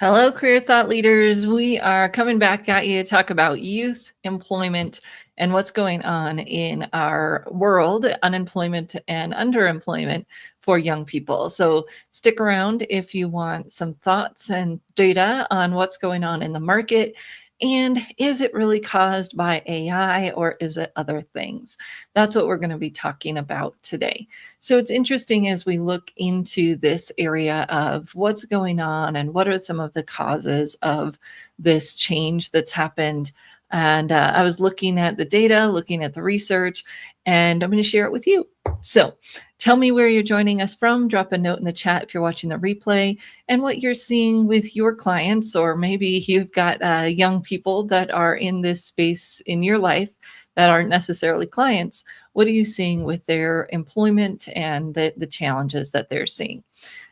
Hello, career thought leaders. We are coming back at you to talk about youth employment and what's going on in our world, unemployment and underemployment for young people. So stick around if you want some thoughts and data on what's going on in the market. And is it really caused by AI or is it other things? That's what we're going to be talking about today. So it's interesting as we look into this area of what's going on and what are some of the causes of this change that's happened. And I was looking at the data, looking at the research, and I'm going to share it with you. So tell me where you're joining us from. Drop a note in the chat if you're watching the replay and what you're seeing with your clients, or maybe you've got young people that are in this space in your life that aren't necessarily clients. What are you seeing with their employment and the challenges that they're seeing?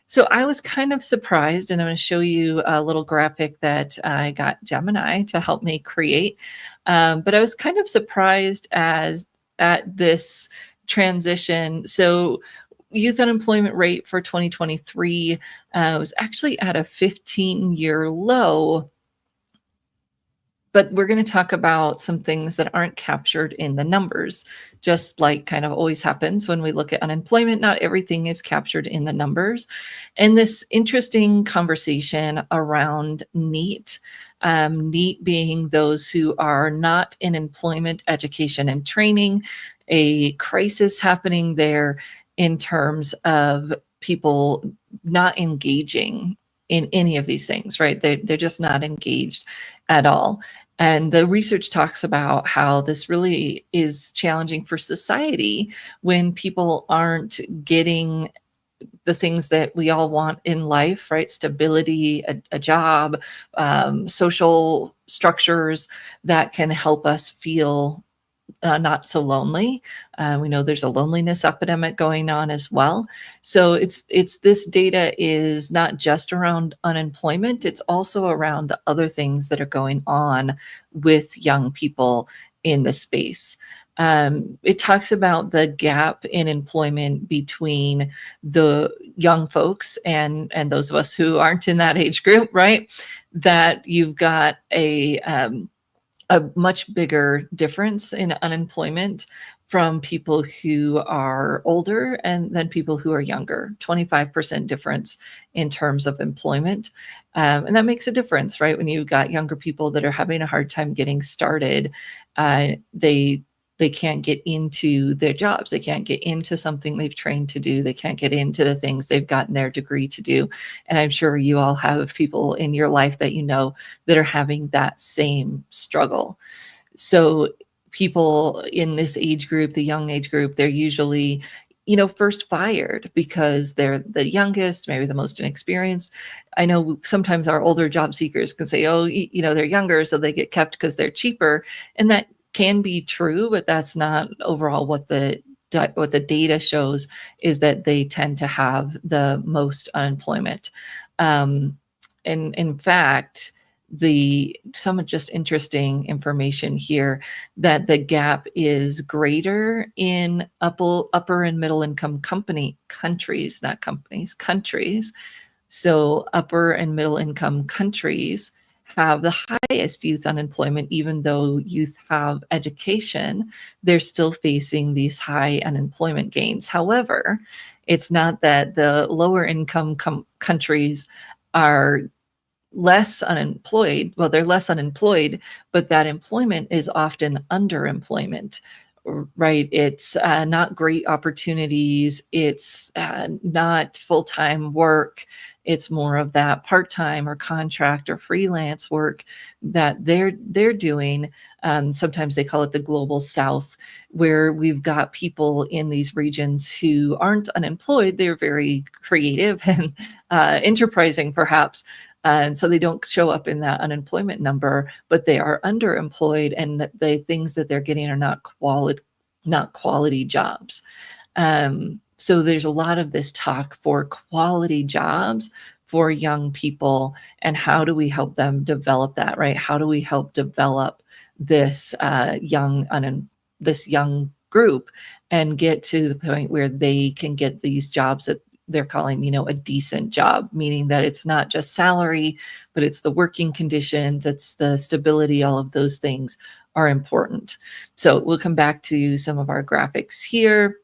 So I was kind of surprised, and I'm going to show you a little graphic that I got Gemini to help me create. But I was kind of surprised at this transition. So youth unemployment rate for 2023 was actually at a 15-year low. But we're going to talk about some things that aren't captured in the numbers, just like kind of always happens when we look at unemployment. Not everything is captured in the numbers. And this interesting conversation around NEET, NEET being those who are not in employment, education, and training, a crisis happening there in terms of people not engaging in any of these things, right? They're just not engaged at all. And the research talks about how this really is challenging for society when people aren't getting the things that we all want in life, right? Stability, a job, social structures that can help us feel not so lonely. We know there's a loneliness epidemic going on as well. So it's this data is not just around unemployment, it's also around the other things that are going on with young people in the space. It talks about the gap in employment between the young folks and those of us who aren't in that age group, right? That you've got a much bigger difference in unemployment from people who are older and then people who are younger, 25% difference in terms of employment. And that makes a difference, right? When you've got younger people that are having a hard time getting started, they can't get into their jobs. They can't get into something they've trained to do. They can't get into the things they've gotten their degree to do. And I'm sure you all have people in your life that you know that are having that same struggle. So people in this age group, the young age group, they're usually, first fired because they're the youngest, maybe the most inexperienced. I know sometimes our older job seekers can say, oh, they're younger, so they get kept because they're cheaper. And that can be true, but that's not overall what the data shows is that they tend to have the most unemployment. And in fact, some just interesting information here that the gap is greater in upper and middle income countries, not companies, countries. So upper and middle income countries have the highest youth unemployment. Even though youth have education, they're still facing these high unemployment gains. However, it's not that the lower income countries are less unemployed. Well, they're less unemployed, but that employment is often underemployment, right? It's not great opportunities. It's not full-time work. It's more of that part-time or contract or freelance work that they're doing. Sometimes they call it the global south, where we've got people in these regions who aren't unemployed. They're very creative and enterprising, perhaps. And so they don't show up in that unemployment number, but they are underemployed, and the things that they're getting are not quality jobs. So there's a lot of this talk for quality jobs for young people, and how do we help them develop that, right? How do we help develop this young group and get to the point where they can get these jobs that they're calling, a decent job, meaning that it's not just salary, but it's the working conditions, it's the stability, all of those things are important. So we'll come back to some of our graphics here.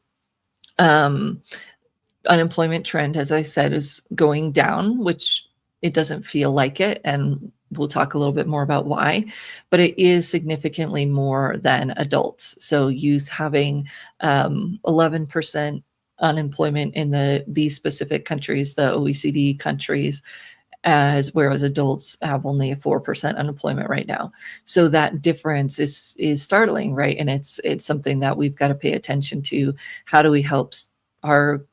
Unemployment trend, as I said, is going down, which it doesn't feel like it. And we'll talk a little bit more about why, but it is significantly more than adults. So youth having 11% unemployment in these specific countries, the OECD countries, whereas adults have only a 4% unemployment right now. So that difference is startling, right? And it's something that we've got to pay attention to. How do we help our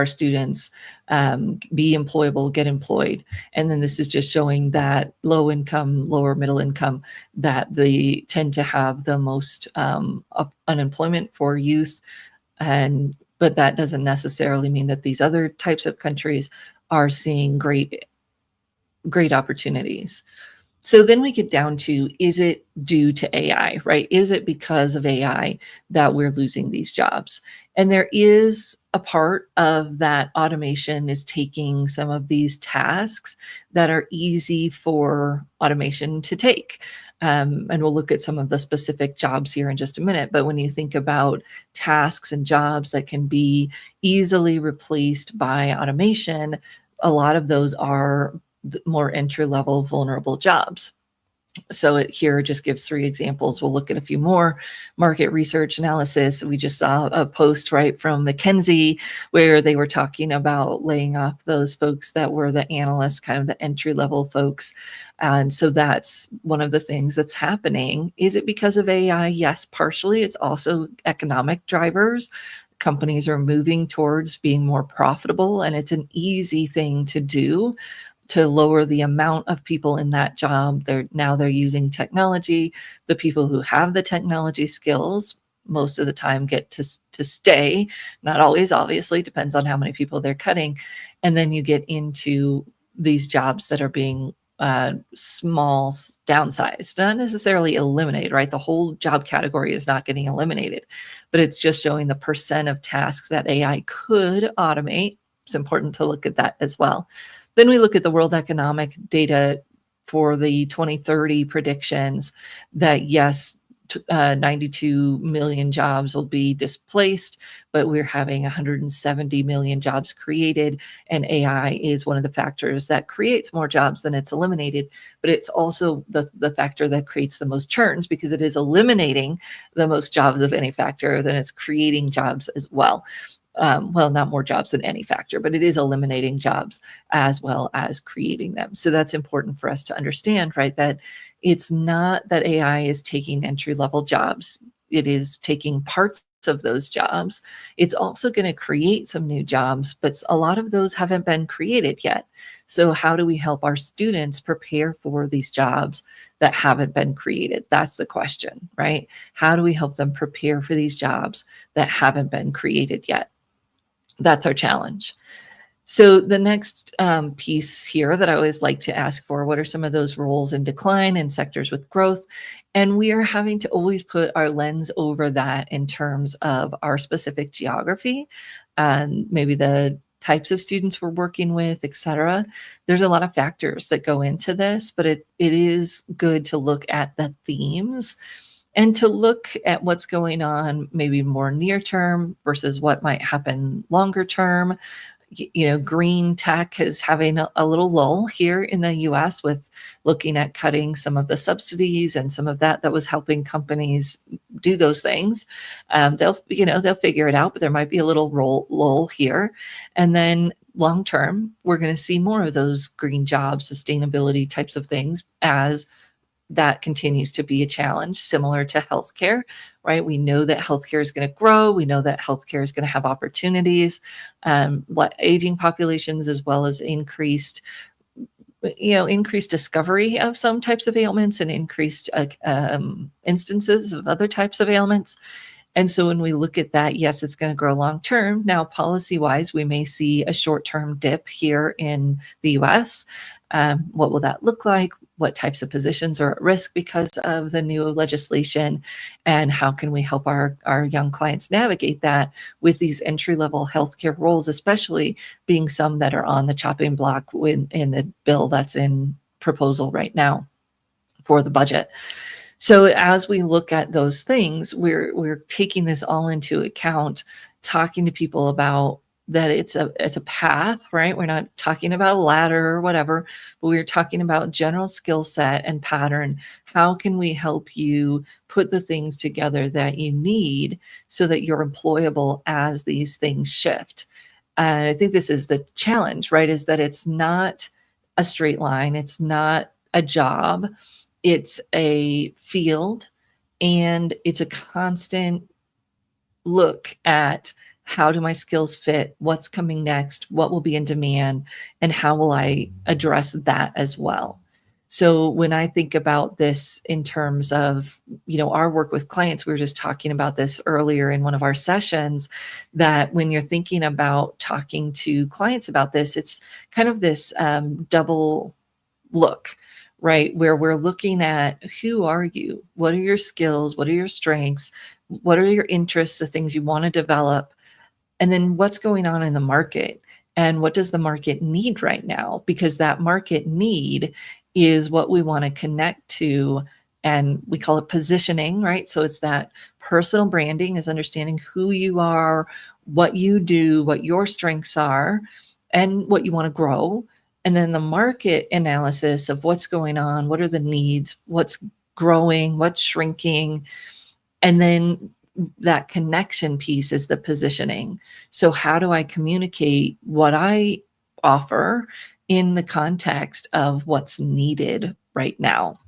students be employable, get employed? And then this is just showing that low income, lower middle income, that they tend to have the most unemployment for youth. But that doesn't necessarily mean that these other types of countries are seeing great opportunities. So then we get down to, is it due to AI, right? Is it because of AI that we're losing these jobs? And there is a part of that automation is taking some of these tasks that are easy for automation to take. And we'll look at some of the specific jobs here in just a minute. But when you think about tasks and jobs that can be easily replaced by automation, a lot of those are more entry-level vulnerable jobs. So here just gives 3 examples. We'll look at a few more. Market research analysis. We just saw a post right from McKinsey where they were talking about laying off those folks that were the analysts, kind of the entry-level folks. And so that's one of the things that's happening. Is it because of AI? Yes, partially. It's also economic drivers. Companies are moving towards being more profitable, and it's an easy thing to do to lower the amount of people in that job. They're using technology. The people who have the technology skills most of the time get to stay. Not always, obviously, depends on how many people they're cutting. And then you get into these jobs that are being small, downsized, not necessarily eliminated, right? The whole job category is not getting eliminated, but it's just showing the percent of tasks that AI could automate. It's important to look at that as well. Then we look at the World Economic data for the 2030 predictions that yes, 92 million jobs will be displaced, but we're having 170 million jobs created, and AI is one of the factors that creates more jobs than it's eliminated, but it's also the factor that creates the most churns, because it is eliminating the most jobs of any factor, then it's creating jobs as well. Well, not more jobs than any factor, but it is eliminating jobs as well as creating them. So that's important for us to understand, right? That it's not that AI is taking entry-level jobs. It is taking parts of those jobs. It's also going to create some new jobs, but a lot of those haven't been created yet. So how do we help our students prepare for these jobs that haven't been created? That's the question, right? How do we help them prepare for these jobs that haven't been created yet? That's our challenge. So the next piece here that I always like to ask for, what are some of those roles in decline and sectors with growth? And we are having to always put our lens over that in terms of our specific geography and maybe the types of students we're working with, et cetera. There's a lot of factors that go into this, but it is good to look at the themes and to look at what's going on maybe more near term versus what might happen longer term. Green tech is having a little lull here in the US with looking at cutting some of the subsidies and some of that was helping companies do those things. They'll figure it out, but there might be a little lull here. And then long term, we're going to see more of those green jobs, sustainability types of things as that continues to be a challenge, similar to healthcare, right? We know that healthcare is going to grow. We know that healthcare is going to have opportunities, aging populations, as well as increased discovery of some types of ailments and increased instances of other types of ailments. And so when we look at that, yes, it's going to grow long term. Now, policy wise, we may see a short term dip here in the US. What will that look like? What types of positions are at risk because of the new legislation? And how can we help our young clients navigate that with these entry-level healthcare roles, especially being some that are on the chopping block in the bill that's in proposal right now for the budget. So as we look at those things, we're taking this all into account, talking to people about that it's a path, right? We're not talking about a ladder or whatever, but we're talking about general skill set and pattern. How can we help you put the things together that you need so that you're employable as these things shift? And I think this is the challenge, right? Is that it's not a straight line. It's not a job. It's a field, and it's a constant look at how do my skills fit, what's coming next, what will be in demand, and how will I address that as well. So when I think about this in terms of, our work with clients, we were just talking about this earlier in one of our sessions, that when you're thinking about talking to clients about this, it's kind of this double look, right? Where we're looking at who are you? What are your skills? What are your strengths? What are your interests, the things you want to develop? And then what's going on in the market? And what does the market need right now? Because that market need is what we want to connect to. And we call it positioning, right? So it's that personal branding is understanding who you are, what you do, what your strengths are, and what you want to grow. And then the market analysis of what's going on, what are the needs, what's growing, what's shrinking. And then that connection piece is the positioning. So how do I communicate what I offer in the context of what's needed right now?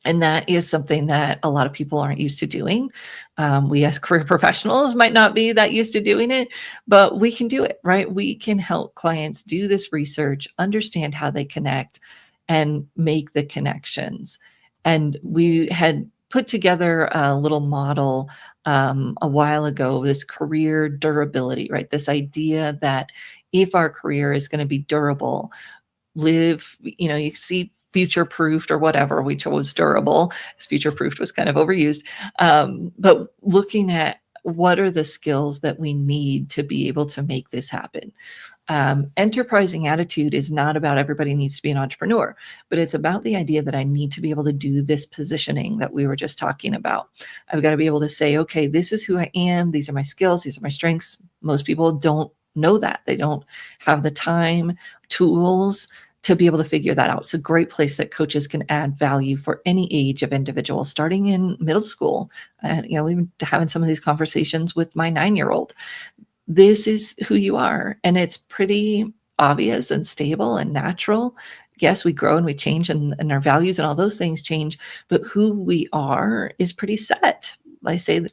And that is something that a lot of people aren't used to doing. We as career professionals might not be that used to doing it, but we can do it, right? We can help clients do this research, understand how they connect, and make the connections. And we had put together a little model a while ago, this career durability, right? This idea that if our career is going to be durable, you see future proofed or whatever, we chose durable, as future proofed was kind of overused. But looking at what are the skills that we need to be able to make this happen. Enterprising attitude is not about everybody needs to be an entrepreneur, but it's about the idea that I need to be able to do this positioning that we were just talking about. I've got to be able to say, okay, this is who I am. These are my skills. These are my strengths. Most people don't know that. They don't have the time, tools to be able to figure that out. It's a great place that coaches can add value for any age of individual, starting in middle school. And, we've been having some of these conversations with my 9-year-old. This is who you are. And it's pretty obvious and stable and natural. Yes, we grow and we change and our values and all those things change, but who we are is pretty set. They say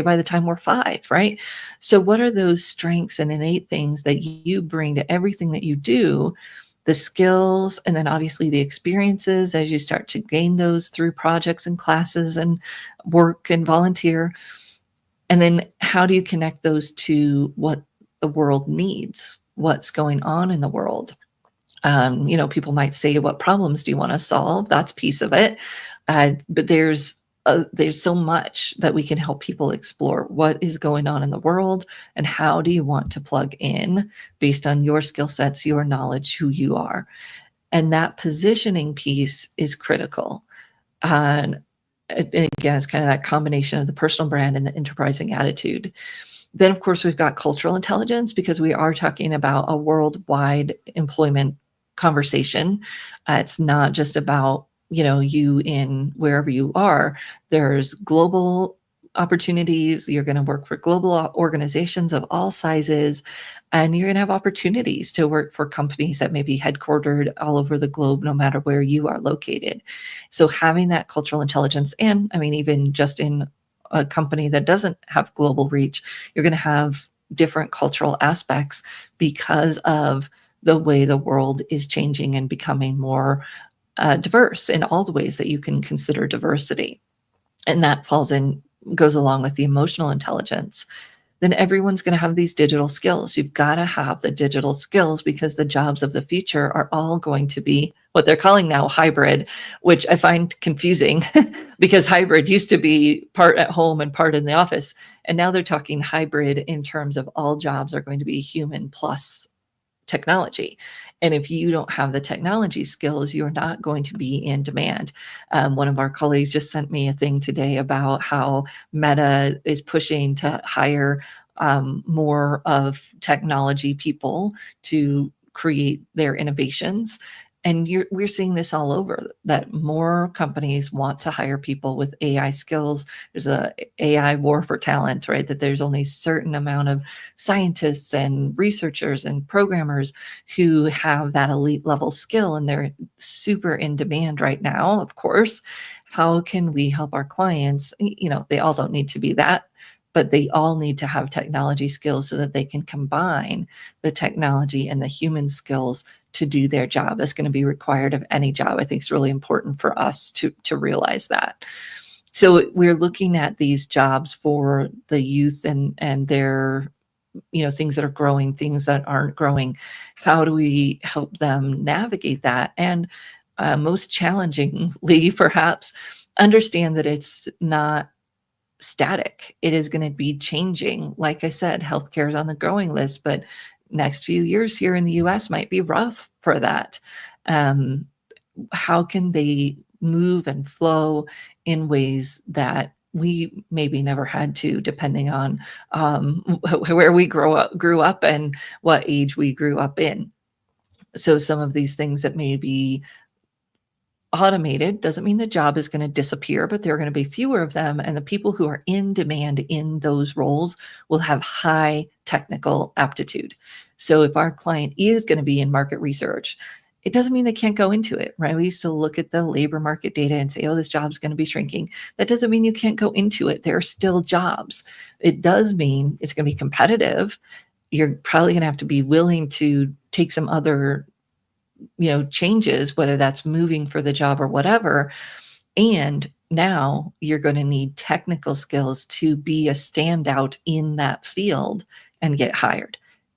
by the time we're 5, right? So what are those strengths and innate things that you bring to everything that you do? The skills, and then obviously the experiences as you start to gain those through projects and classes and work and volunteer. And then how do you connect those to what the world needs, what's going on in the world? People might say, what problems do you want to solve? That's piece of it. But there's so much that we can help people explore what is going on in the world and how do you want to plug in based on your skill sets, your knowledge, who you are. And that positioning piece is critical. And again, it's kind of that combination of the personal brand and the enterprising attitude. Then, of course, we've got cultural intelligence because we are talking about a worldwide employment conversation. It's not just about you in wherever you are. There's global opportunities. You're going to work for global organizations of all sizes, and you're going to have opportunities to work for companies that may be headquartered all over the globe, no matter where you are located. So having that cultural intelligence, and even just in a company that doesn't have global reach, you're going to have different cultural aspects because of the way the world is changing and becoming more diverse in all the ways that you can consider diversity. And that goes along with the emotional intelligence. then everyone's going to have these digital skills. You've got to have the digital skills because the jobs of the future are all going to be what they're calling now hybrid, which I find confusing because hybrid used to be part at home and part in the office. And now they're talking hybrid in terms of all jobs are going to be human plus technology. And if you don't have the technology skills, you're not going to be in demand. One of our colleagues just sent me a thing today about how Meta is pushing to hire more of technology people to create their innovations. And we're seeing this all over, that more companies want to hire people with AI skills. There's a AI war for talent, right? That there's only a certain amount of scientists and researchers and programmers who have that elite level skill, and they're super in demand right now, of course. How can we help our clients? They all don't need to be that, but they all need to have technology skills so that they can combine the technology and the human skills to do their job. That's going to be required of any job. I think it's really important for us to realize that. So we're looking at these jobs for the youth and their, things that are growing, things that aren't growing. How do we help them navigate that? And most challengingly, perhaps, understand that it's not static. It is going to be changing. Like I said, healthcare is on the growing list, but next few years here in the US might be rough for that. How can they move and flow in ways that we maybe never had to, depending on where we grew up and what age we grew up in? So some of these things that may be automated doesn't mean the job is going to disappear, but there are going to be fewer of them. And the people who are in demand in those roles will have high technical aptitude. So if our client is going to be in market research, it doesn't mean they can't go into it, right? We used to look at the labor market data and say, oh, this job's going to be shrinking. That doesn't mean you can't go into it. There are still jobs. It does mean it's going to be competitive. You're probably going to have to be willing to take some other changes, whether that's moving for the job or whatever. And now you're going to need technical skills to be a standout in that field and get hired.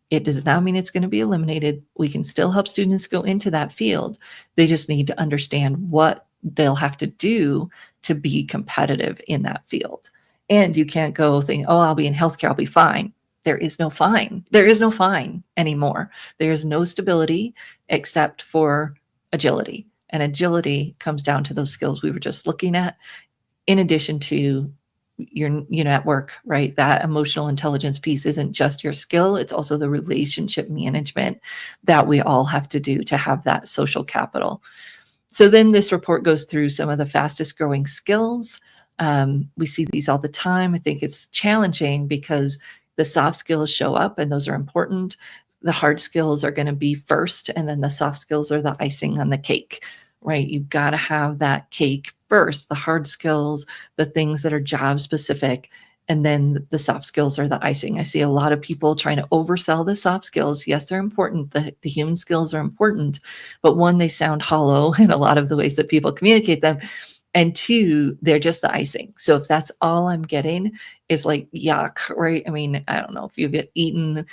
It does not mean it's going to be eliminated. We can still help students go into that field. They just need to understand what they'll have to do to be competitive in that field. And you can't go think, oh, I'll be in healthcare, I'll be fine. There is no fine. There is no fine anymore. There is no stability except for agility. And agility comes down to those skills we were just looking at, in addition to your, at work, right? That emotional intelligence piece isn't just your skill. It's also the relationship management that we all have to do to have that social capital. So then this report goes through some of the fastest growing skills. We see these all the time. I think it's challenging because the soft skills show up and those are important. The hard skills are going to be first, and then the soft skills are the icing on the cake, right? You've got to have that cake first, the hard skills, the things that are job specific, and then the soft skills are the icing. I see a lot of people trying to oversell the soft skills. Yes, they're important. The human skills are important, but one, they sound hollow in a lot of the ways that people communicate them. And two, they're just the icing. So if that's all I'm getting is like yuck, right? I mean, I don't know if you've eaten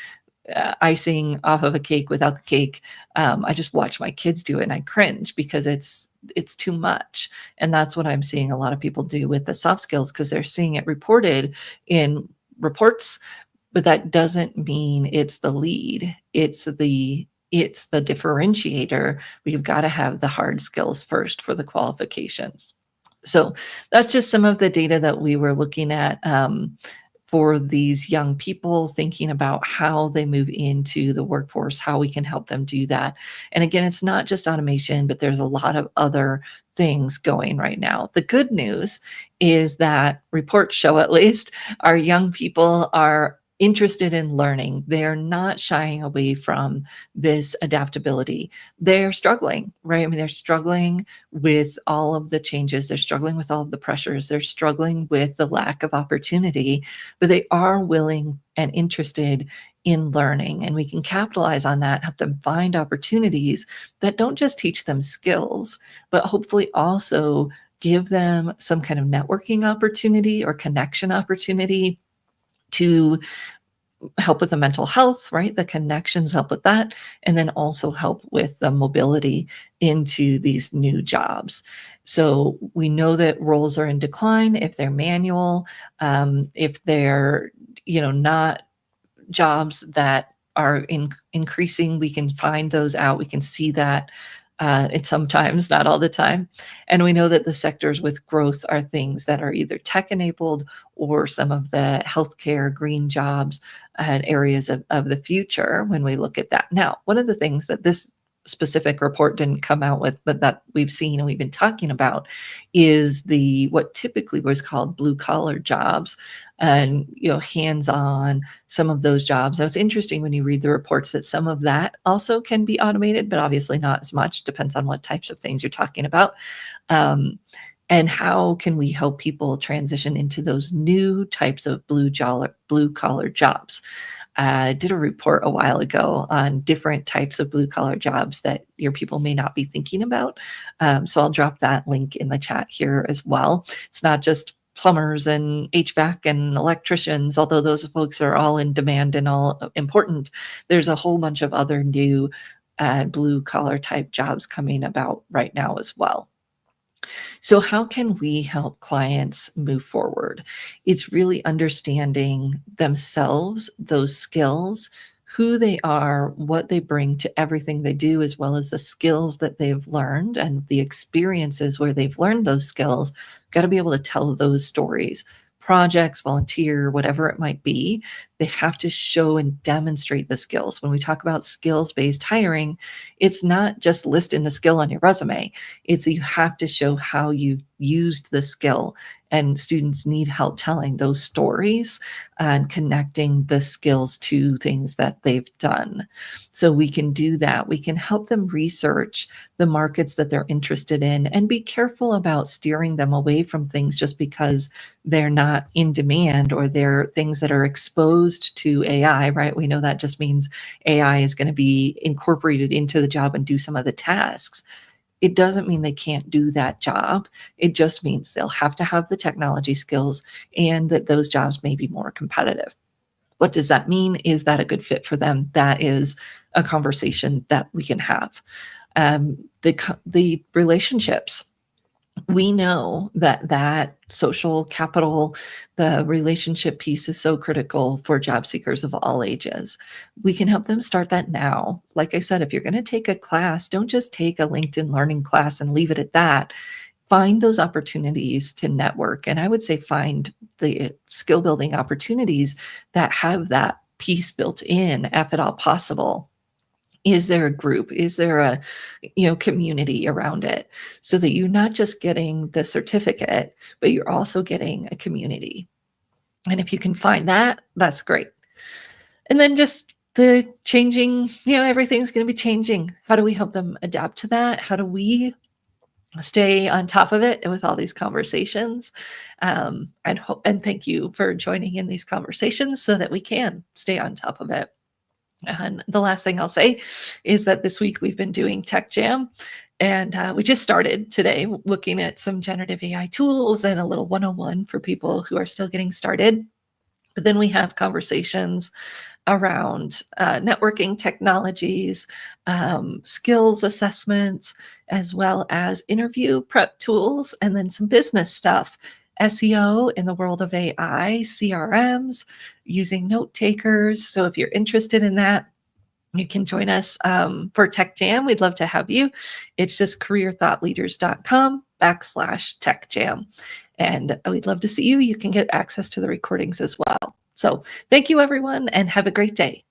icing off of a cake without the cake. I just watch my kids do it and I cringe because it's too much. And that's what I'm seeing a lot of people do with the soft skills, because they're seeing it reported in reports, but that doesn't mean it's the lead. It's the differentiator. We've got to have the hard skills first for the qualifications. So that's just some of the data that we were looking at for these young people, thinking about how they move into the workforce, how we can help them do that. And again, it's not just automation, but there's a lot of other things going right now. The good news is that reports show, at least, our young people are interested in learning. They're not shying away from this adaptability. They're struggling, right? I mean, they're struggling with all of the changes. They're struggling with all of the pressures. They're struggling with the lack of opportunity, but they are willing and interested in learning. And we can capitalize on that, help them find opportunities that don't just teach them skills, but hopefully also give them some kind of networking opportunity or connection opportunity, to help with the mental health, right? The connections help with that, and then also help with the mobility into these new jobs. So we know that roles are in decline if they're manual, if they're, not jobs that are increasing. We can find those out. We can see that. It's sometimes, not all the time. And we know that the sectors with growth are things that are either tech enabled or some of the healthcare, green jobs, and areas of the future when we look at that. Now, one of the things that this specific report didn't come out with, but that we've seen and we've been talking about, is the what typically was called blue collar jobs, and hands-on, some of those jobs. Now it's interesting when you read the reports that some of that also can be automated, but obviously not as much. Depends on what types of things you're talking about. And how can we help people transition into those new types of blue collar jobs? I did a report a while ago on different types of blue collar jobs that your people may not be thinking about. So I'll drop that link in the chat here as well. It's not just plumbers and HVAC and electricians, although those folks are all in demand and all important. There's a whole bunch of other new blue collar type jobs coming about right now as well. So how can we help clients move forward? It's really understanding themselves, those skills, who they are, what they bring to everything they do, as well as the skills that they've learned and the experiences where they've learned those skills. Got to be able to tell those stories. Projects, volunteer, whatever it might be, they have to show and demonstrate the skills. When we talk about skills-based hiring, it's not just listing the skill on your resume. It's you have to show how you've used the skill, and students need help telling those stories and connecting the skills to things that they've done. So we can do that. We can help them research the markets that they're interested in and be careful about steering them away from things just because they're not in demand or they're things that are exposed to AI, right? We know that just means AI is going to be incorporated into the job and do some of the tasks. It doesn't mean they can't do that job. It just means they'll have to have the technology skills and that those jobs may be more competitive. What does that mean? Is that a good fit for them? That is a conversation that we can have. The relationships. We know that social capital, the relationship piece is so critical for job seekers of all ages. We can help them start that now. Like I said, if you're going to take a class, don't just take a LinkedIn learning class and leave it at that. Find those opportunities to network. And I would say find the skill building opportunities that have that piece built in, if at all possible. Is there a group? Is there a community around it, so that you're not just getting the certificate, but you're also getting a community? And if you can find that, that's great. And then just the changing, everything's going to be changing. How do we help them adapt to that? How do we stay on top of it with all these conversations? And thank you for joining in these conversations so that we can stay on top of it. And the last thing I'll say is that this week we've been doing Tech Jam, and we just started today looking at some generative AI tools and a little 101 for people who are still getting started. But then we have conversations around networking technologies, skills assessments, as well as interview prep tools, and then some business stuff. SEO in the world of AI, CRMs, using note takers. So if you're interested in that, you can join us for Tech Jam. We'd love to have you. It's just careerthoughtleaders.com/Tech Jam. And we'd love to see you. You can get access to the recordings as well. So thank you, everyone, and have a great day.